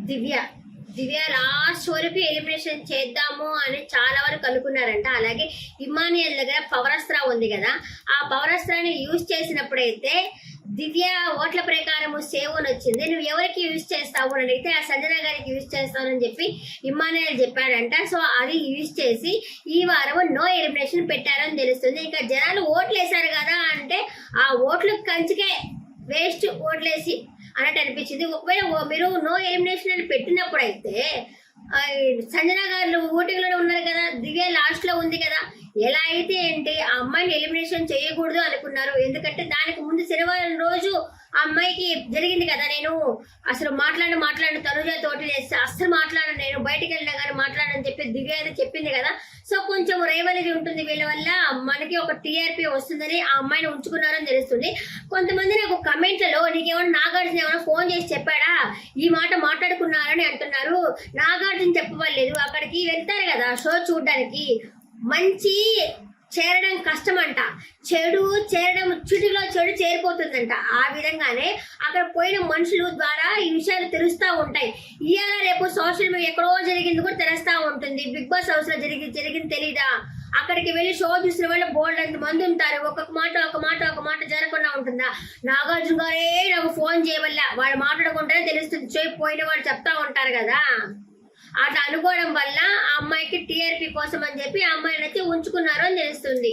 దివ్య దివ్య last వరకు elimination చేద్దాము అని చాలా వరకు అనుకున్నారంట. అలాగే ఇమానియల్ దగ్గర పవరస్త్ర ఉంది కదా, ఆ పవరస్త్రాన్ని యూజ్ చేసినప్పుడైతే దివ్య ఓట్ల ప్రకారం సేవ్ అని వచ్చింది. నువ్వు ఎవరికి యూజ్ చేస్తావు అని అడిగితే ఆ సంజన గారికి యూజ్ చేస్తానని చెప్పి ఇమానియల్ చెప్పాడంట. సో అది యూజ్ చేసి ఈ వారం నో ఎలిమినేషన్ పెట్టారని తెలుస్తుంది. ఇంకా జనాలు ఓట్లు వేశారు కదా అంటే ఆ ఓట్లు కంచికే వేస్ట్ ఓట్లేసి అన్నట్టు అనిపించింది. ఒకవేళ మీరు నో ఎలిమినేషన్ అని పెట్టినప్పుడు అయితే సంజన గారు ఓటింగ్లోనే ఉన్నారు కదా, దివ్య లాస్ట్ లో ఉంది కదా, ఎలా అయితే ఏంటి ఆ అమ్మాయిని ఎలిమినేషన్ చేయకూడదు అనుకున్నారు. ఎందుకంటే దానికి ముందు శనివారం రోజు ఆ అమ్మాయికి జరిగింది కదా, నేను అసలు మాట్లాడిన తనుజ తోటి అస్సలు మాట్లాడను, నేను బయటికి వెళ్ళినా కానీ మాట్లాడని చెప్పి దివ్య అయితే చెప్పింది కదా. సో కొంచెం రైవలరీ ఉంటుంది వీళ్ళ వల్ల, మనకి ఒక టీఆర్పీ వస్తుందని ఆ అమ్మాయిని ఉంచుకున్నారని తెలుస్తుంది. కొంతమంది నాకు కమెంట్లలో నీకేమన్నా నాగార్జున ఏమైనా ఫోన్ చేసి చెప్పాడా ఈ మాట మాట్లాడుకున్నారని అంటున్నారు. నాగార్జున చెప్పవలేదు, అక్కడికి వెళ్తారు కదా షో చూడడానికి, మంచి చేరడం కష్టం అంట, చెడు చేరడం చిటిలో చెడు చేరిపోతుందంట. ఆ విధంగానే అక్కడ పోయిన మనుషుల ద్వారా ఈ విషయాలు తెలుస్తూ ఉంటాయి. ఇవాళ రేపు సోషల్ మీడియా ఎక్కడో జరిగింది కూడా తెలుస్తూ ఉంటుంది. బిగ్ బాస్ హౌస్ లో జరిగింది తెలీదా? అక్కడికి వెళ్ళి షో చూసిన వాళ్ళు బోల్డ్ అంత మంది ఉంటారు. ఒక మాట జరగకుండా ఉంటుందా? నాగార్జున గారే నాకు ఫోన్ చేయవల్ల వాళ్ళు మాట్లాడుకుంటేనే తెలుస్తుంది, పోయిన వాళ్ళు చెప్తా ఉంటారు కదా. అట్లా అనుకోవడం వల్ల ఆ అమ్మాయికి టీఆర్పీ కోసం అని చెప్పి ఆ అమ్మాయిని అయితే ఉంచుకున్నారు అని తెలుస్తుంది.